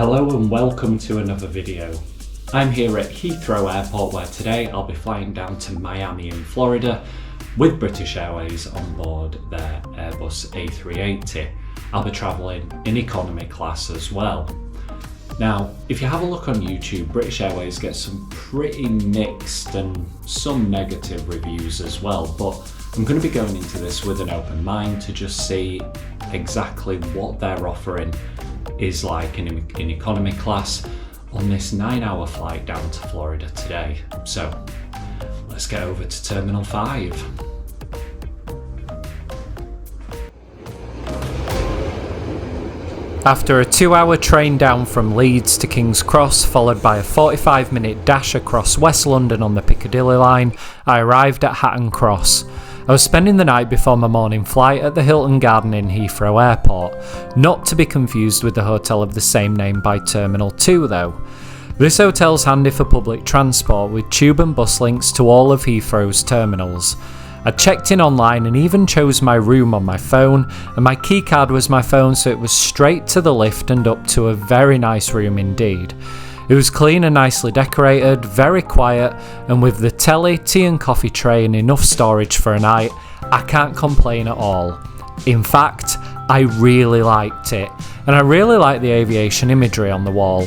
Hello and welcome to another video. I'm here at Heathrow Airport where today I'll be flying down to Miami in Florida with British Airways on board their Airbus A380. I'll be travelling in economy class as well. Now, if you have a look on YouTube, British Airways gets some pretty mixed and some negative reviews as well, but I'm going to be going into this with an open mind to just see exactly what they're offering is like in economy class on this 9-hour flight down to Florida today. So let's get over to Terminal 5. After a 2-hour train down from Leeds to King's Cross, followed by a 45-minute dash across West London on the Piccadilly line, I arrived at Hatton Cross. I was spending the night before my morning flight at the Hilton Garden in Heathrow Airport, not to be confused with the hotel of the same name by Terminal 2 though. This hotel's handy for public transport with tube and bus links to all of Heathrow's terminals. I checked in online and even chose my room on my phone, and my keycard was my phone, so it was straight to the lift and up to a very nice room indeed. It was clean and nicely decorated, very quiet, and with the telly, tea and coffee tray and enough storage for a night, I can't complain at all. In fact, I really liked it, and I really liked the aviation imagery on the wall.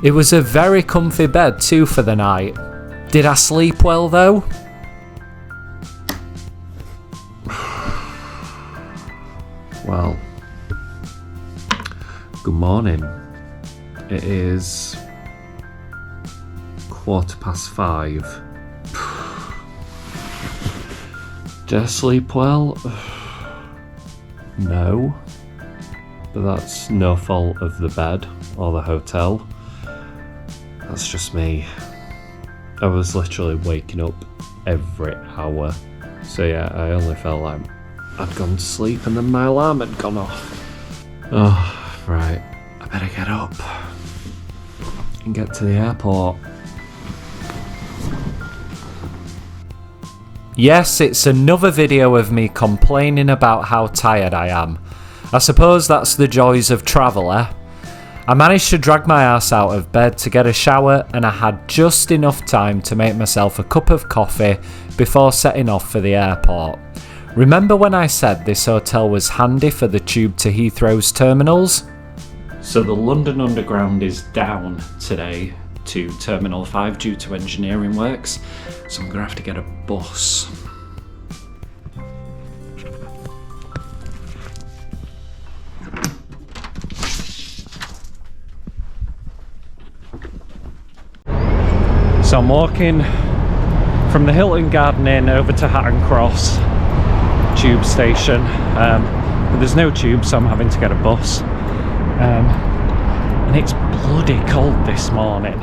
It was a very comfy bed too for the night. Did I sleep well though? Well, good morning. It is 5:15. Did I sleep well? No, but that's no fault of the bed or the hotel. That's just me. I was literally waking up every hour. So yeah, I only felt like I'd gone to sleep and then my alarm had gone off. Oh, right. I better get up and get to the airport. Yes, it's another video of me complaining about how tired I am. I suppose that's the joys of travel, eh? I managed to drag my ass out of bed to get a shower, and I had just enough time to make myself a cup of coffee before setting off for the airport. Remember when I said this hotel was handy for the tube to Heathrow's terminals? So the London Underground is down today to Terminal 5 due to engineering works, so I'm going to have to get a bus. So I'm walking from the Hilton Garden Inn over to Hatton Cross tube station, but there's no tube, so I'm having to get a bus, and it's bloody cold this morning.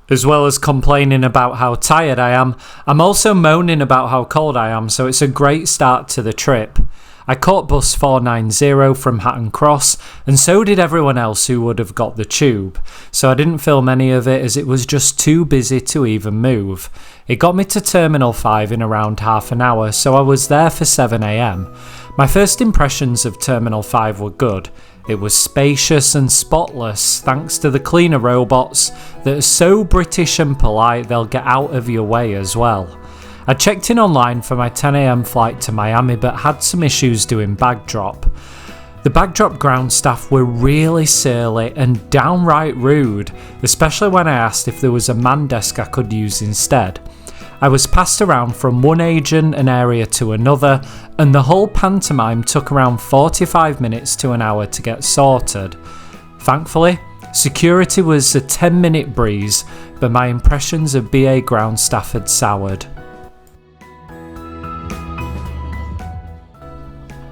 As well as complaining about how tired I am, I'm also moaning about how cold I am, so it's a great start to the trip. I caught bus 490 from Hatton Cross, and so did everyone else who would have got the tube, so I didn't film any of it as it was just too busy to even move. It got me to Terminal 5 in around half an hour, so I was there for 7 AM. My first impressions of Terminal 5 were good. It was spacious and spotless thanks to the cleaner robots that are so British and polite they'll get out of your way as well. I checked in online for my 10 AM flight to Miami but had some issues doing bag drop. The bag drop ground staff were really surly and downright rude, especially when I asked if there was a man desk I could use instead. I was passed around from one agent and area to another, and the whole pantomime took around 45 minutes to an hour to get sorted. Thankfully, security was a 10-minute breeze, but my impressions of BA ground staff had soured.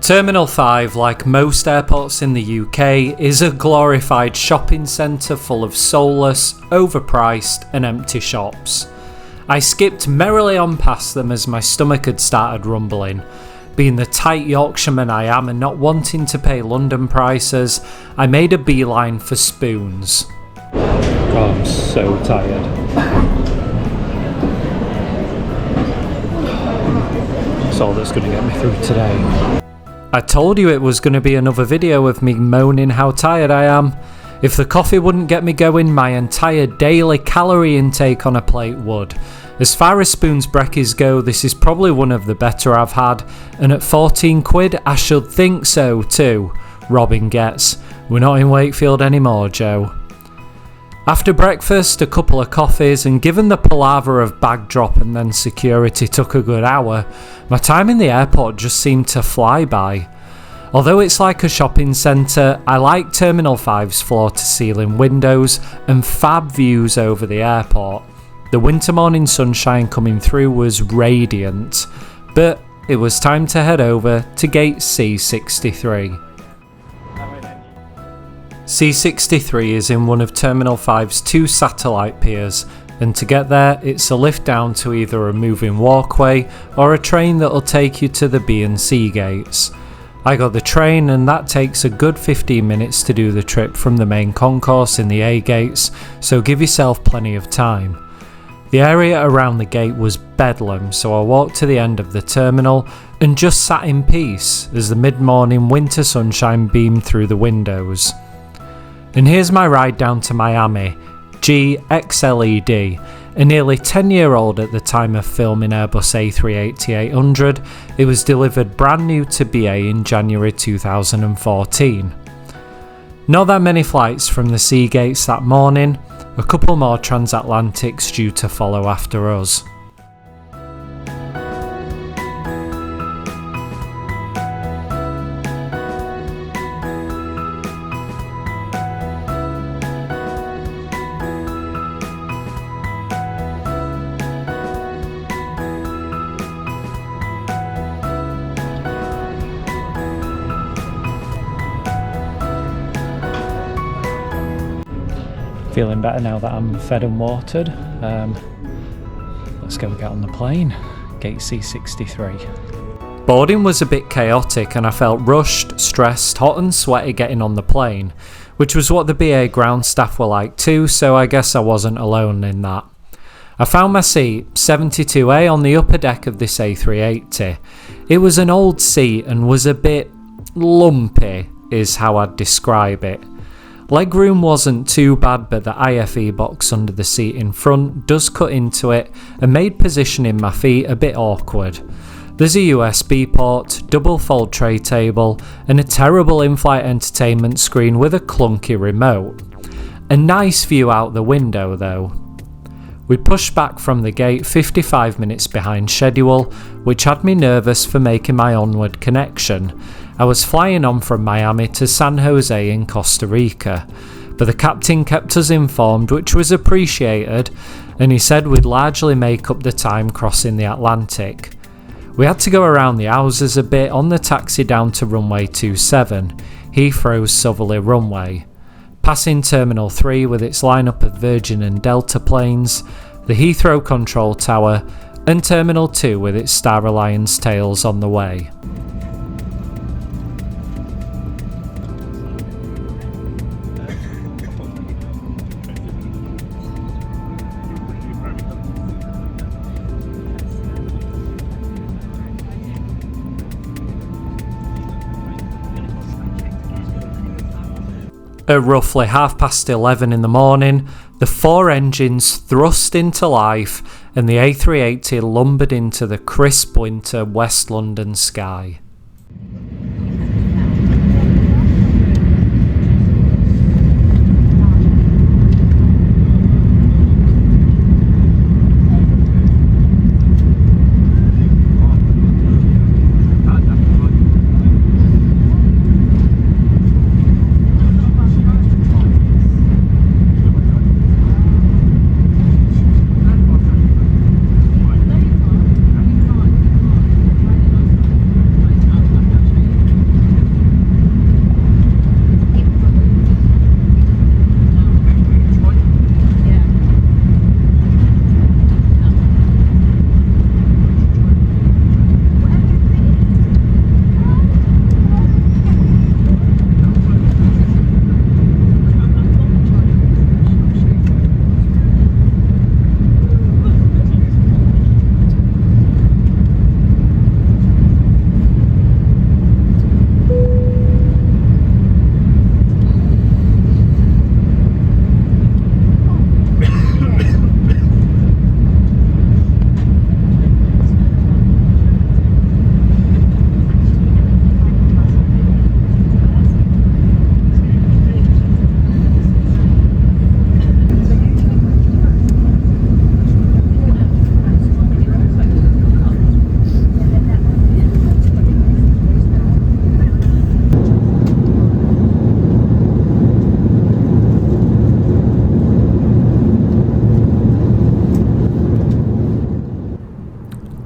Terminal 5, like most airports in the UK, is a glorified shopping centre full of soulless, overpriced and empty shops. I skipped merrily on past them as my stomach had started rumbling. Being the tight Yorkshireman I am and not wanting to pay London prices, I made a beeline for Spoons. Oh, I'm so tired. That's all that's going to get me through today. I told you it was going to be another video of me moaning how tired I am. If the coffee wouldn't get me going, my entire daily calorie intake on a plate would. As far as spoons brekkies go, this is probably one of the better I've had, and at 14 quid I should think so too. Robin gets. We're not in Wakefield anymore, Joe. After breakfast, a couple of coffees, and given the palaver of bag drop and then security took a good hour, my time in the airport just seemed to fly by. Although it's like a shopping centre, I like Terminal 5's floor-to-ceiling windows and fab views over the airport. The winter morning sunshine coming through was radiant, but it was time to head over to gate C63. C63 is in one of Terminal 5's 2 satellite piers, and to get there it's a lift down to either a moving walkway or a train that'll take you to the B and C gates. I got the train, and that takes a good 15 minutes to do the trip from the main concourse in the A gates, so give yourself plenty of time. The area around the gate was bedlam, so I walked to the end of the terminal and just sat in peace as the mid-morning winter sunshine beamed through the windows. And here's my ride down to Miami, GXLED, a nearly 10-year-old at the time of filming Airbus A380-800. It was delivered brand new to BA in January 2014. Not that many flights from the sea gates that morning, a couple more transatlantics due to follow after us. Feeling better now that I'm fed and watered. Let's go get on the plane. Gate C63. Boarding was a bit chaotic and I felt rushed, stressed, hot and sweaty getting on the plane, which was what the BA ground staff were like too, so I guess I wasn't alone in that. I found my seat, 72A, on the upper deck of this A380. It was an old seat and was a bit lumpy, is how I'd describe it. Legroom wasn't too bad, but the IFE box under the seat in front does cut into it and made positioning my feet a bit awkward. There's a USB port, double fold tray table, and a terrible in-flight entertainment screen with a clunky remote. A nice view out the window though. We pushed back from the gate 55 minutes behind schedule, which had me nervous for making my onward connection. I was flying on from Miami to San Jose in Costa Rica, but the captain kept us informed, which was appreciated, and he said we'd largely make up the time crossing the Atlantic. We had to go around the houses a bit on the taxi down to runway 27, Heathrow's southerly runway. Passing Terminal 3 with its lineup of Virgin and Delta planes, the Heathrow Control Tower, and Terminal 2 with its Star Alliance tails on the way. At roughly 11:30 in the morning, the 4 engines thrust into life and the A380 lumbered into the crisp winter West London sky.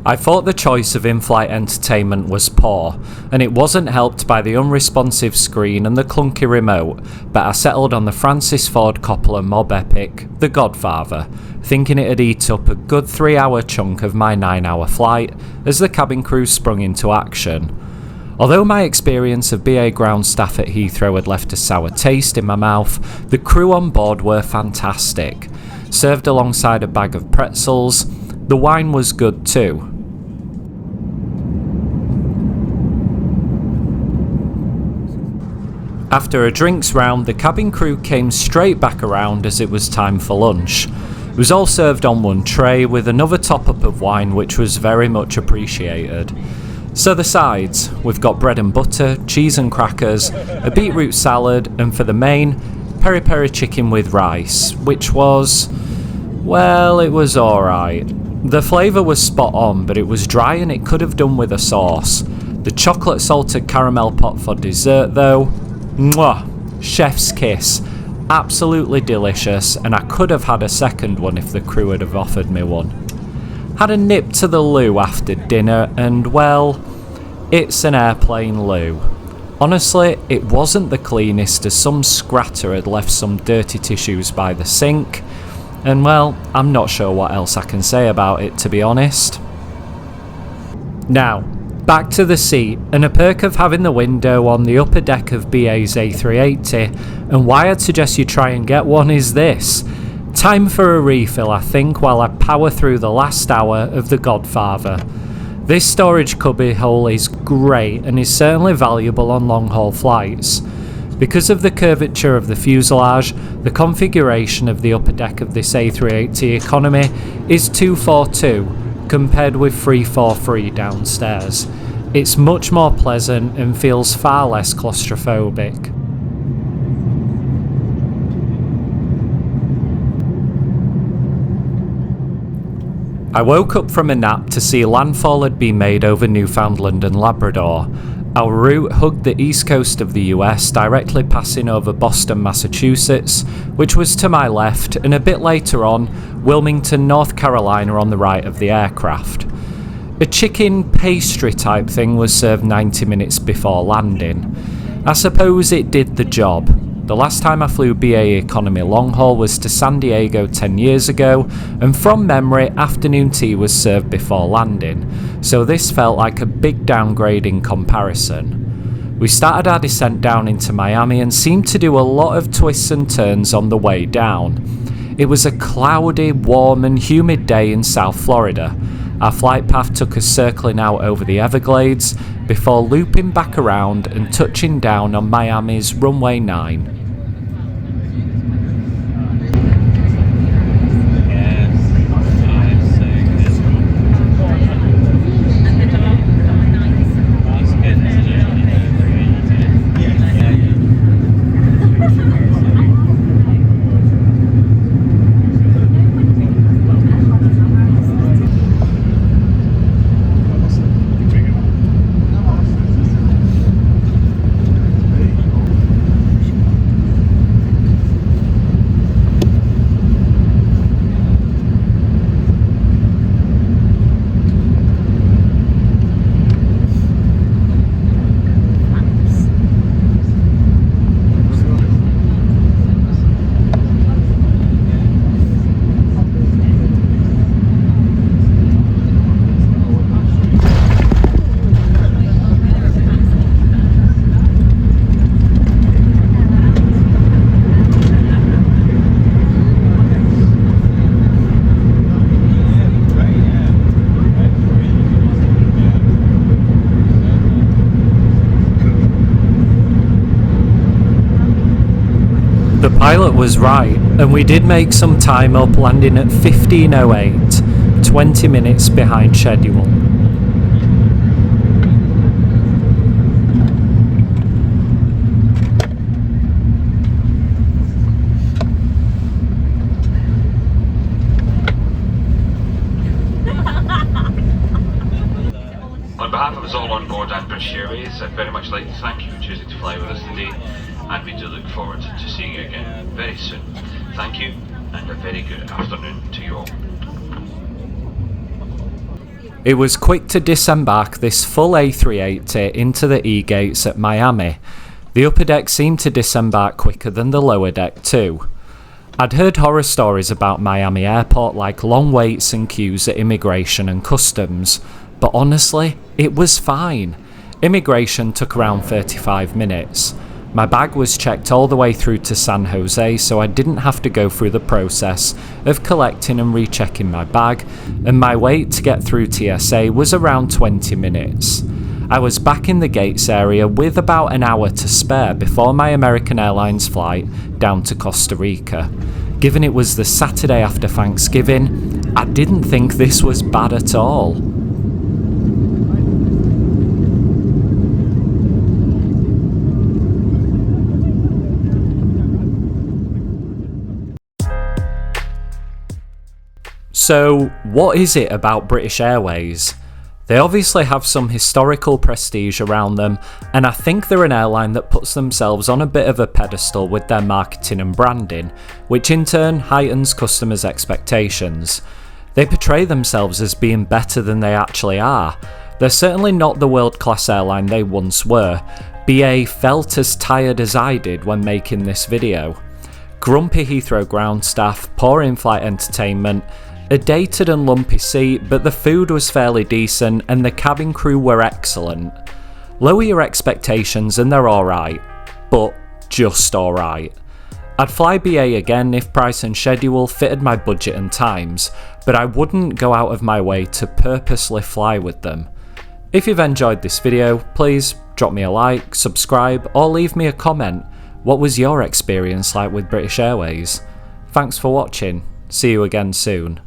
I thought the choice of in-flight entertainment was poor, and it wasn't helped by the unresponsive screen and the clunky remote, but I settled on the Francis Ford Coppola mob epic, The Godfather, thinking it'd eat up a good 3-hour chunk of my 9-hour flight as the cabin crew sprung into action. Although my experience of BA ground staff at Heathrow had left a sour taste in my mouth, the crew on board were fantastic. Served alongside a bag of pretzels, the wine was good too. After a drinks round, the cabin crew came straight back around as it was time for lunch. It was all served on one tray with another top-up of wine, which was very much appreciated. So the sides, we've got bread and butter, cheese and crackers, a beetroot salad, and for the main, peri-peri chicken with rice, which was, well, it was alright. The flavour was spot on, but it was dry and it could have done with a sauce. The chocolate salted caramel pot for dessert though, mwah, chef's kiss. Absolutely delicious, and I could have had a second one if the crew had have offered me one. Had a nip to the loo after dinner, and well, it's an airplane loo. Honestly, it wasn't the cleanest, as some scratter had left some dirty tissues by the sink, and well, I'm not sure what else I can say about it, to be honest. Now, back to the seat, and a perk of having the window on the upper deck of BA's A380, and why I'd suggest you try and get one is this. Time for a refill, I think, while I power through the last hour of The Godfather. This storage cubby hole is great and is certainly valuable on long-haul flights. Because of the curvature of the fuselage, the configuration of the upper deck of this A380 economy is 242, compared with 343 downstairs. It's much more pleasant and feels far less claustrophobic. I woke up from a nap to see landfall had been made over Newfoundland and Labrador. Our route hugged the east coast of the US, directly passing over Boston, Massachusetts, which was to my left, and a bit later on, Wilmington, North Carolina on the right of the aircraft. A chicken pastry type thing was served 90 minutes before landing. I suppose it did the job. The last time I flew BA Economy long haul was to San Diego 10 years ago, and from memory, afternoon tea was served before landing, so this felt like a big downgrade in comparison. We started our descent down into Miami and seemed to do a lot of twists and turns on the way down. It was a cloudy, warm and humid day in South Florida. Our flight path took us circling out over the Everglades before looping back around and touching down on Miami's runway 9. The pilot was right, and we did make some time up, landing at 15:08, 20 minutes behind schedule. On behalf of us all on board and British Airways, I'd very much like to thank you for choosing to fly with us today, and we do look forward to seeing you again very soon. Thank you, and a very good afternoon to you all. It was quick to disembark this full A380 into the E-gates at Miami. The upper deck seemed to disembark quicker than the lower deck too. I'd heard horror stories about Miami Airport, like long waits and queues at immigration and customs, but honestly, it was fine. Immigration took around 35 minutes. My bag was checked all the way through to San Jose, so I didn't have to go through the process of collecting and rechecking my bag, and my wait to get through TSA was around 20 minutes. I was back in the gates area with about an hour to spare before my American Airlines flight down to Costa Rica. Given it was the Saturday after Thanksgiving, I didn't think this was bad at all. So, what is it about British Airways? They obviously have some historical prestige around them, and I think they're an airline that puts themselves on a bit of a pedestal with their marketing and branding, which in turn heightens customers' expectations. They portray themselves as being better than they actually are. They're certainly not the world-class airline they once were. BA felt as tired as I did when making this video. Grumpy Heathrow ground staff, poor in-flight entertainment, a dated and lumpy seat, but the food was fairly decent and the cabin crew were excellent. Lower your expectations and they're alright, but just alright. I'd fly BA again if price and schedule fitted my budget and times, but I wouldn't go out of my way to purposely fly with them. If you've enjoyed this video, please drop me a like, subscribe, or leave me a comment. What was your experience like with British Airways? Thanks for watching, see you again soon.